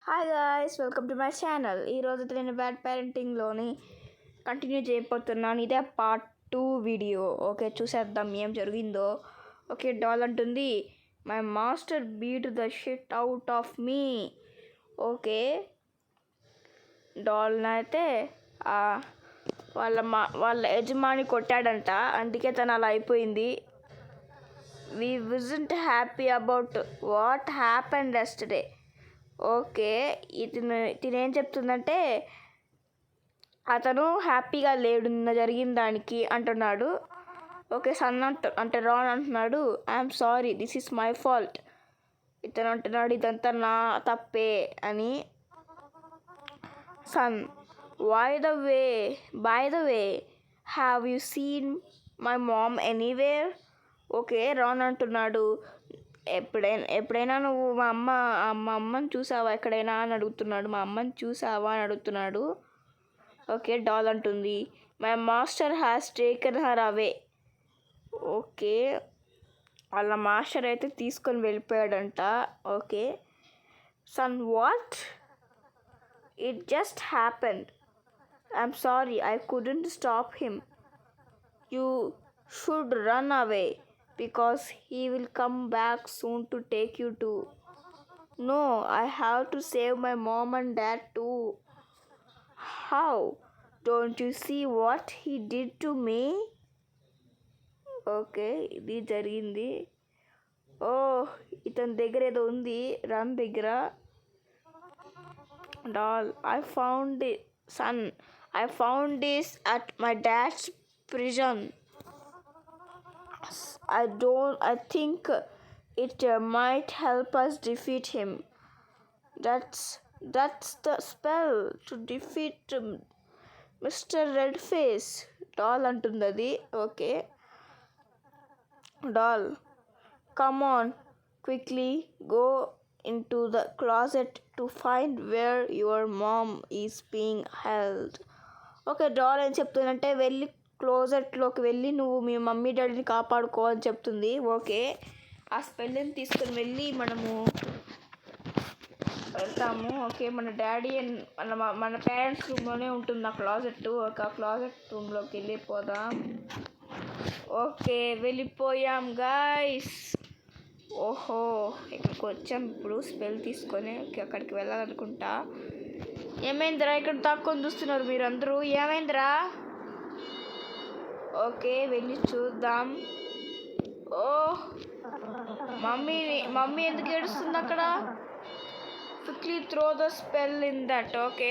Hi guys, welcome to my channel. ఈరోజు నేను bad పేరెంటింగ్లోని continue చేయబోతున్నాను. ఇదే పార్ట్ 2 వీడియో. ఓకే, చూసేద్దాం ఏం జరిగిందో. ఓకే, డాల్ అంటుంది, my master beat the shit out of me. Okay, డాల్నైతే వాళ్ళ యజమాని కొట్టాడంట, అందుకే తను అలా అయిపోయింది. We wasn't happy about what happened yesterday. Okay, తినేం చెప్తుందంటే అతను హ్యాపీగా లేడు నిన్న జరిగిన దానికి అంటున్నాడు. ఓకే, సన్ అంటే రాన్ అంటున్నాడు, I'm sorry, this is my fault. ఇతను అంటున్నాడు ఇదంతా నా తప్పే అని. Son, by the way have you seen my mom anywhere. Okay, Ron అంటున్నాడు, ఎప్పుడైనా నువ్వు మా అమ్మని చూసావా ఎక్కడైనా అని అడుగుతున్నాడు. మా అమ్మని చూసావా అని అడుగుతున్నాడు. ఓకే, డాల్ అంటుంది, my master has taken her away. Okay, వాళ్ళ మాస్టర్ అయితే తీసుకొని వెళ్ళిపోయాడంట. Okay, son, what? It just happened. I'm sorry, I couldn't stop him. You should run away because he will come back soon to take you too. No, I have to save my mom and dad too. How? Don't you see what he did to me? Okay, ఇది జరిగింది. ఇతని దగ్గర ఏదో ఉంది, run దగ్గర. Doll, I found this at my dad's prison. I think it might help us defeat him. That's the spell to defeat Mr. Redface. Doll antundadi. Okay, Doll, come on, quickly go into the closet to find where your mom is being held. Okay, Doll ఏం చెప్తుందంటే వెళ్ళి క్లోజెట్లోకి వెళ్ళి నువ్వు మీ mummy డాడీని కాపాడుకో అని చెప్తుంది. Okay, ఆ స్పెల్ని తీసుకుని వెళ్ళి మనము వెళ్తాము. ఓకే, మన డాడీ మన పేరెంట్స్ రూమ్లోనే ఉంటుంది ఆ క్లాజెట్. ఒక క్లాజెట్ రూమ్లోకి వెళ్ళిపోదాం. ఓకే, వెళ్ళిపోయాం గాయ్స్. ఓహో, ఇక్కడికి వచ్చాం ఇప్పుడు స్పెల్ తీసుకొని. ఓకే, అక్కడికి వెళ్ళాలనుకుంటా. ఏమైందిరా ఇక్కడ దాక్కొని చూస్తున్నారు మీరు అందరూ? ఏమైందిరా? ఓకే, వెళ్ళి చూద్దాం. మమ్మీ ఎందుకు ఏడుస్తుంది అక్కడ? Quickly throw the spell in that. Okay,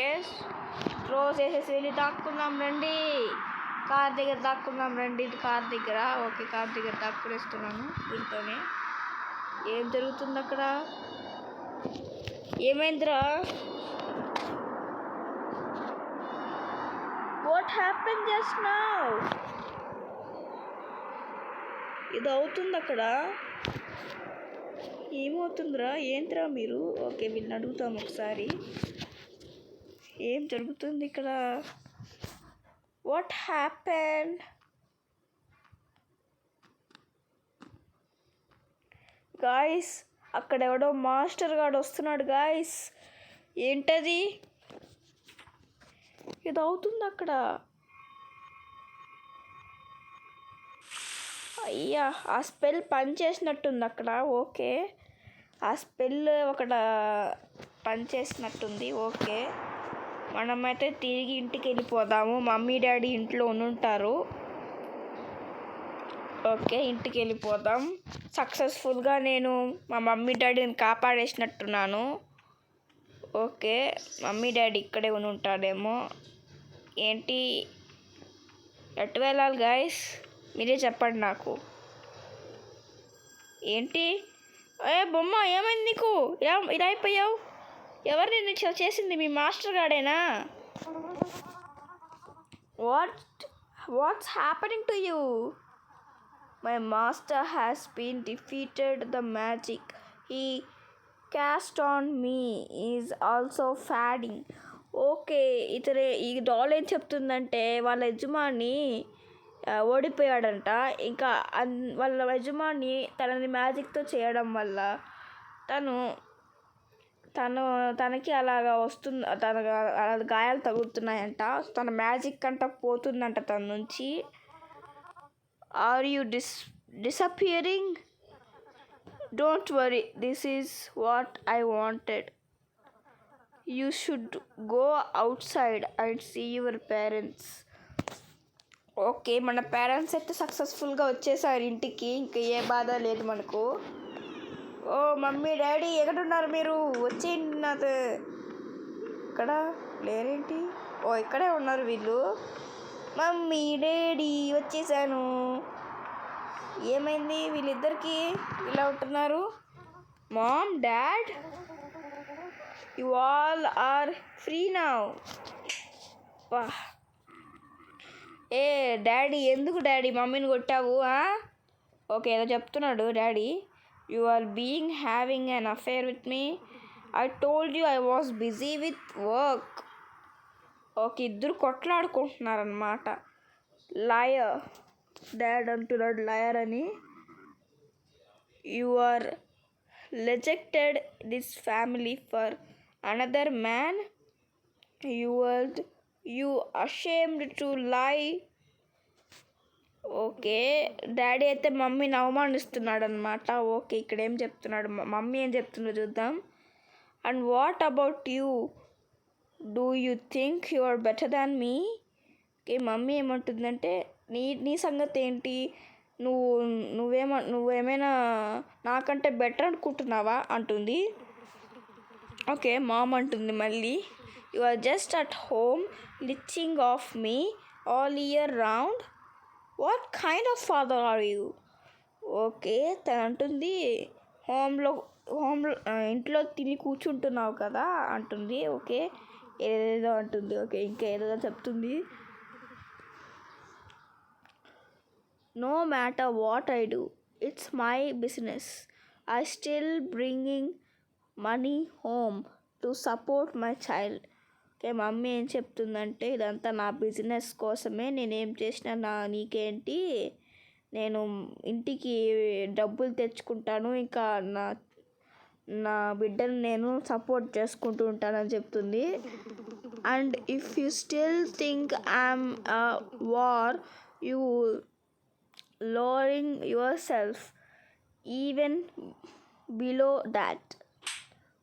throw చేసేసి వెళ్ళి దాక్కుందాం రండి. కార్ దగ్గర దాక్కుందాం రండి. ఇది కార్ దగ్గర. ఓకే, కార్ దగ్గర దాక్కునేస్తున్నాను దీంతోనే. ఏం జరుగుతుంది అక్కడ? ఏమైందిరా? What happen just now? ఇది అవుతుంది అక్కడ. ఏమవుతుందిరా? ఏంట్రా మీరు? ఓకే, వీళ్ళని అడుగుతాం ఒకసారి, ఏం జరుగుతుంది ఇక్కడ? What happen? గాయస్, అక్కడ ఎవడో మాస్టర్ గాడు వస్తున్నాడు గాయస్. ఏంటది? ఇది అవుతుంది అక్కడ. అయ్యా, ఆ స్పెల్ పనిచేసినట్టుంది అక్కడ. ఓకే, ఆ స్పెల్ ఒకట పనిచేసినట్టుంది. ఓకే, మనమైతే తిరిగి ఇంటికి వెళ్ళిపోదాము. మమ్మీ డాడీ ఇంట్లో ఉంటారు. ఓకే, ఇంటికి వెళ్ళిపోదాం. సక్సెస్ఫుల్గా నేను మా మమ్మీ డాడీని కాపాడేసినట్టున్నాను. ఓకే, మమ్మీ డాడీ ఇక్కడే ఉంటాడేమో. ఏంటి, ఎటు వెళ్ళాలి గాయస్? మీరే చెప్పండి నాకు. ఏంటి? బొమ్మ, ఏమైంది నీకు? ఇలా అయిపోయావు? ఎవరు నేను చేసింది? మీ మాస్టర్ గాడేనా? What's happening to you? My master has been defeated. The magic he cast on me is also fading. Okay, ఈ డాల్ ఏం చెప్తుందంటే వాళ్ళ యజమాని ఓడిపోయాడంట. ఇంకా వాళ్ళ యజమాని తనని మ్యాజిక్తో చేయడం వల్ల తను తనకి అలాగా వస్తుంది, గాయాలు తగులుతున్నాయంట. తన మ్యాజిక్ అంట పోతుందంట తన నుంచి. Are you disappearing? Don't worry, this is what I wanted. You should go outside and see your parents. Okay, మన పేరెంట్స్ అయితే సక్సెస్ఫుల్గా వచ్చేసారు ఇంటికి. ఇంకా ఏ బాధ లేదు మనకు. ఓ మమ్మీ డాడీ ఎక్కడున్నారు మీరు? వచ్చేయండి నాతో. ఇక్కడ లేరేంటి? ఓ ఇక్కడే ఉన్నారు వీళ్ళు. మమ్మీ డాడీ వచ్చేసాను. ఏమైంది వీళ్ళిద్దరికి ఇలా ఉంటున్నారు? Mom dad, you all are free now. ఏ డాడీ, ఎందుకు డాడీ మమ్మీని కొట్టావు? ఓకే, ఏదో చెప్తున్నాడు daddy. You are having an affair with me. I told you I was busy with work. Okay, ఇద్దరు కొట్లాడుకుంటున్నారనమాట. లయర్, డాడ్ అంటున్నాడు లయర్ అని. You are rejected this family for another man. You ashamed to lie. Okay, daddy అయితే మమ్మీని అవమానిస్తున్నాడు అనమాట. Okay, ఇక్కడ ఏం చెప్తున్నాడు, మమ్మీ ఏం చెప్తుందో చూద్దాం. And what about you? Do you think you are better than me? Okay, mummy ఏమంటుందంటే నీ సంగతి ఏంటి? నువ్వేమైనా నాకంటే బెటర్ అనుకుంటున్నావా అంటుంది. ఓకే, మామ్ అంటుంది మళ్ళీ, you are just at home leeching off me all year round. What kind of father are you? Okay, తను అంటుంది హోమ్లో ఇంట్లో తిని కూర్చుంటున్నావు కదా అంటుంది. ఓకే, ఏదేదో అంటుంది. ఓకే, ఇంకా ఏదేదో చెప్తుంది. No matter what I do, it's my business. I still bringing money home to support my child. Okay, mummy ఏం చెప్తుందంటే ఇదంతా నా బిజినెస్ కోసమే, నేనేం చేసినా నీకేంటి, నేను ఇంటికి డబ్బులు తెచ్చుకుంటాను, ఇంకా నా బిడ్డను నేను సపోర్ట్ చేసుకుంటూ ఉంటానని చెప్తుంది. And if you still think I'm war, you lowering your self even below that.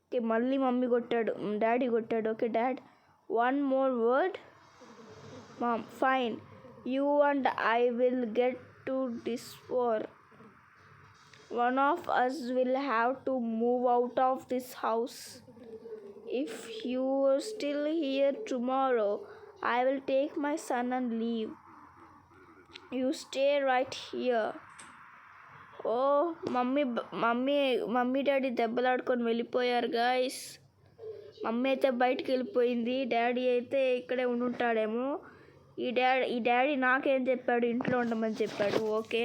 Okay, మళ్ళీ మమ్మీ కొట్టాడు, డాడీ కొట్టాడు. Okay dad, one more word. Mom, fine. You and I will get to this war. One of us will have to move out of this house. If you are still here tomorrow, I will take my son and leave. You stay right here. Oh, mummy daddy దెబ్బలాడుకొని వెళ్ళిపోయారు guys. Mummy అయితే బయటికి వెళ్ళిపోయింది, daddy అయితే ఇక్కడే ఉండుంటాడేమో. ఈ daddy నాకేం చెప్పాడు, ఇంట్లో ఉండమని చెప్పాడు. ఓకే,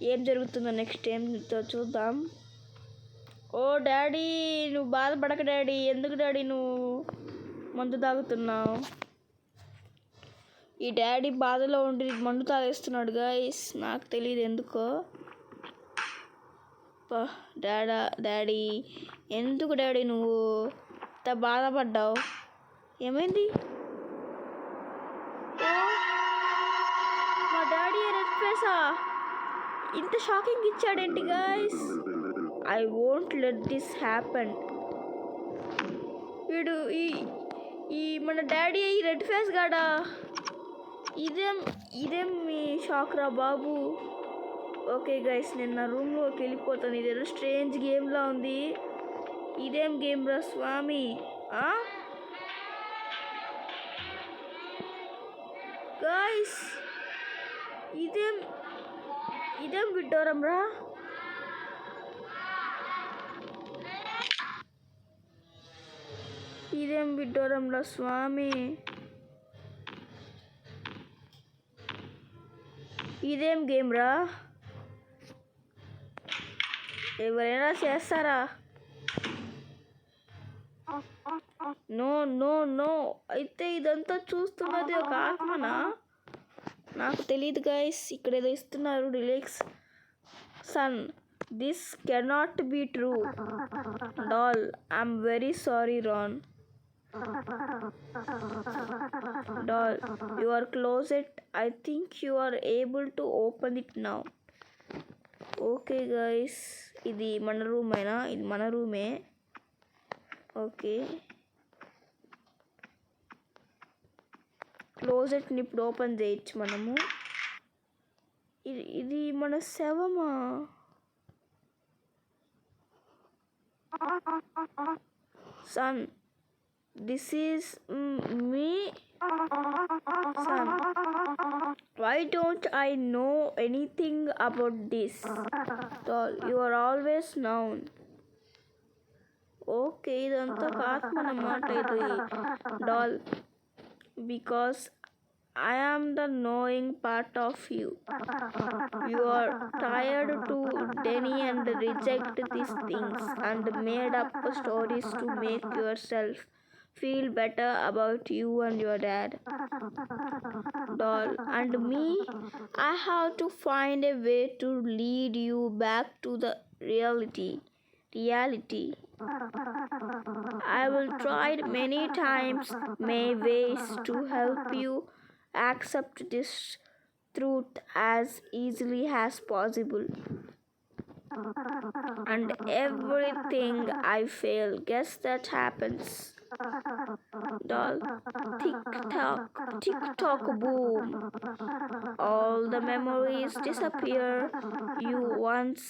ఏం జరుగుతుందో నెక్స్ట్ ఏం చూద్దాం. ఓ డాడీ, నువ్వు బాధపడక డాడీ. ఎందుకు డాడీ నువ్వు మందు తాగుతున్నావు? ఈ డాడీ బాధలో ఉండి మందు తాగేస్తున్నాడు గాయస్, నాకు తెలియదు ఎందుకో. డాడీ, ఎందుకు డాడీ నువ్వు ఇంత బాధపడ్డావు? ఏమైంది? మా డాడీ రెడ్ ఫేసా? ఇంత షాకింగ్ ఇచ్చాడేంటి guys? I won't let this happen. వీడు ఈ మన డాడీ ఈ రెడ్ ఫేస్ గాడా? ఇదేం మీ షాక్ రా బాబు. ఓకే గైస్, నేను నా రూమ్లోకి వెళ్ళిపోతాను. ఇదేదో స్ట్రేంజ్ గేమ్లా ఉంది. ఇదేం గేమ్ రా స్వామి? గాయస్, ఇదేం విడ్డోరం రా. ఇదేం విడ్డోరం రా స్వామి. ఇదేం గేమ్ రా? ఎవరైనా చేస్తారా? No no no. అయితే ఇదంతా చూస్తున్నది ఒక ఆత్మనా? నాకు తెలియదు గైస్. ఇక్కడ ఏదో ఇస్తున్నారు, relax son. This cannot be true. Doll, I'm very sorry, Ron. Doll, your closet, I think you are able to open it now. Okay guys, ఇది మన రూమేనా? ఇది మన రూమే. ఓకే, క్లోజెట్ని ఇప్పుడు ఓపెన్ చేయొచ్చు మనము. ఇది మన శవమా? Son, this is me son. Why don't I know anything about this? Doll, you are always known. Okay, ఇదంతా ఆత్మ అన్నమాట ఇది. Doll, because I am the knowing part of you. You are tired to deny and reject these things and made up stories to make yourself feel better about you and your dad. Doll, and me, I have to find a way to lead you back to the reality. I will try many times, my ways to help you accept this truth as easily as possible. And everything I fail, guess that happens. Doll, tick tock, boom. All the memories disappear. You once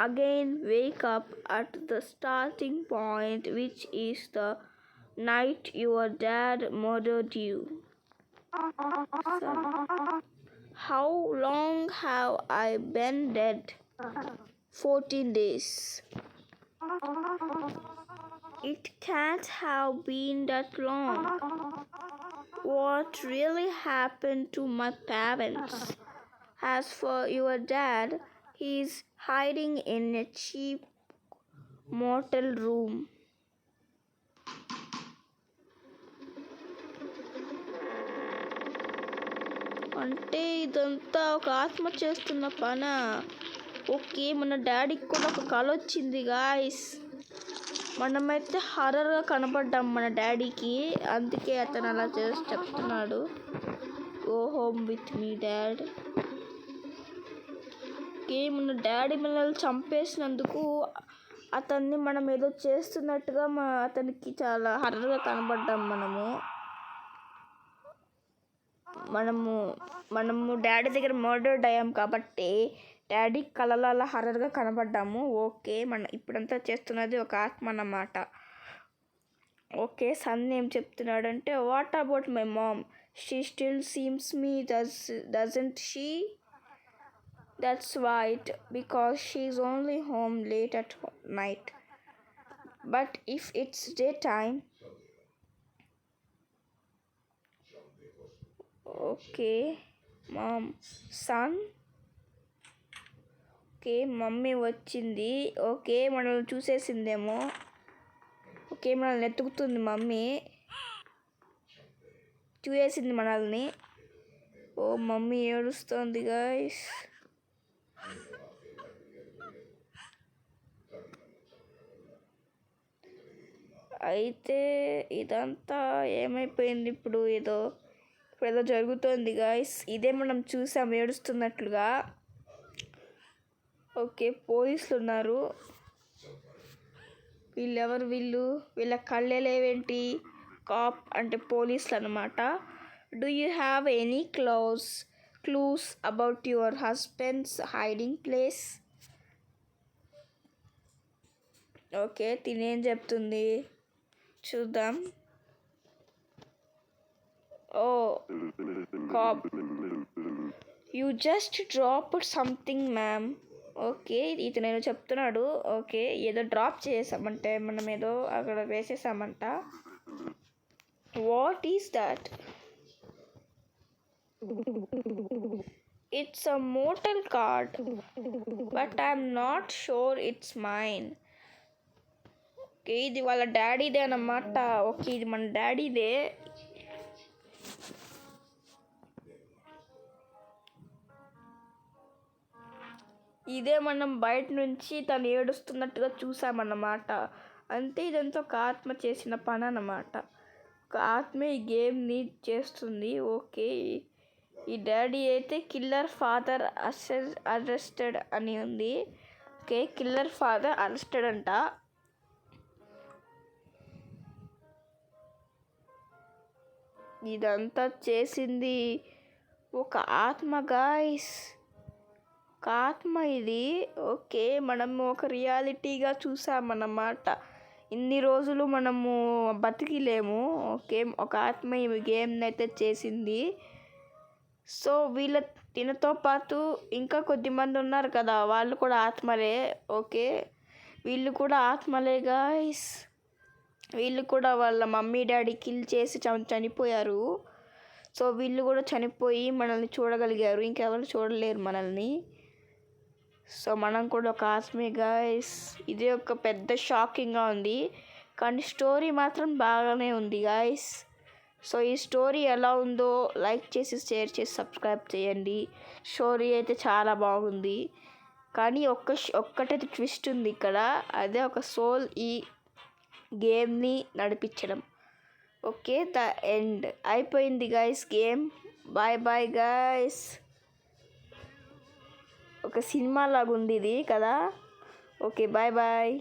again wake up at the starting point, which is the night your dad murdered you. So, how long have I been dead? 14 days. It can't have been that long. What really happened to my parents? As for your dad, he's hiding in a cheap motel room. అంటే ఇదంతా ఒక ఆత్మ చేస్తున్న పనా? Okay, మన డాడీకి కూడా ఒక కల వచ్చింది గాయస్. మనమైతే హర్రర్గా కనపడ్డాం మన డాడీకి, అందుకే అతను అలా చేసి చెప్తున్నాడు, go home with me dad. Okay, మన డాడీ మనల్ని చంపేసినందుకు అతన్ని మనం ఏదో చేస్తున్నట్టుగా అతనికి చాలా హర్రర్గా కనపడ్డాం మనము డాడీ దగ్గర మర్డర్డ్ అయ్యాం కాబట్టి డాడీ కళలో అలా హర్రర్గా కనపడ్డాము. ఓకే, ఇప్పుడంతా చేస్తున్నది ఒక ఆత్మ అన్నమాట. ఓకే, సన్ ఏం చెప్తున్నాడంటే, what about my mom? She still seems me, doesn't she? That's right, because she's only home late at night. But if it's day time. Okay mom, son. Okay, mummy వచ్చింది. Okay, మనల్ని చూసేసిందేమో. Okay, మనల్ని ఎత్తుకుతుంది mummy, చూసేసింది మనల్ని. ఓ, mummy ఏడుస్తుంది guys. అయితే ఇదంతా ఏమైపోయింది? ఇప్పుడు ఏదో జరుగుతోంది గాయస్. ఇదే మనం చూసాం ఏడుస్తున్నట్లుగా. ఓకే, పోలీసులు ఉన్నారు. వీళ్ళెవరు? వీళ్ళ కళ్ళే లేవేంటి? కాప్ అంటే పోలీసులు అనమాట. Do you have any clues about your husband's hiding place? Okay, తినేం చెప్తుంది చూద్దాం. Oh cop, you just dropped something ma'am. Okay, ఇతను ఏదో చెప్తున్నాడు. ఓకే, ఏదో డ్రాప్ చేసామంటే మనం ఏదో అక్కడ వేసేసామంట. What is that? It's a motel card, but I'm not sure it's mine. Okay, ఇది వాళ్ళ డాడీదే అన్నమాట. ఓకే, ఇది మన డాడీదే. ఇదే మనం బయట నుంచి తను ఏడుస్తున్నట్టుగా చూసామన్నమాట. అంటే ఇదంతా ఒక ఆత్మ చేసిన పని అన్నమాట. ఒక ఆత్మ ఈ గేమ్ని చేస్తుంది. ఓకే, ఈ డాడీ అయితే కిల్లర్ ఫాదర్ అరెస్టెడ్ అని ఉంది. ఓకే, కిల్లర్ ఫాదర్ అరెస్టెడ్ అంట. ఇదంతా చేసింది ఒక ఆత్మ గాయ్స్, ఒక ఆత్మ ఇది. ఓకే, మనము ఒక రియాలిటీగా చూసామన్నమాట. ఇన్ని రోజులు మనము బతికిలేము. ఓకే, ఒక ఆత్మ ఈ గేమ్ని అయితే చేసింది. సో తినతో పాటు ఇంకా కొద్దిమంది ఉన్నారు కదా, వాళ్ళు కూడా ఆత్మలే. ఓకే, వీళ్ళు కూడా ఆత్మలే గాయ్స్. వీళ్ళు కూడా వాళ్ళ మమ్మీ డాడీ కిల్ చేసి చనిపోయారు. సో వీళ్ళు కూడా చనిపోయి మనల్ని చూడగలిగారు, ఇంకెవరు చూడలేరు మనల్ని. సో మనం కూడా ఒక ఆత్మే గాయ్స్. ఇది ఒక పెద్ద షాకింగ్గా ఉంది, కానీ స్టోరీ మాత్రం బాగానే ఉంది గాయ్స్. సో ఈ స్టోరీ ఎలా ఉందో లైక్ చేసి, షేర్ చేసి, సబ్స్క్రైబ్ చేయండి. స్టోరీ అయితే చాలా బాగుంది, కానీ ఒక్కటైతే ట్విస్ట్ ఉంది ఇక్కడ. అదే ఒక సోల్ ఈ గేమ్ని నడిపించడం. ఓకే, ద ఎండ్ అయిపోయింది guys game. Bye bye guys. ఒక సినిమా లాగా ఉంది ఇది కదా. Okay, bye bye.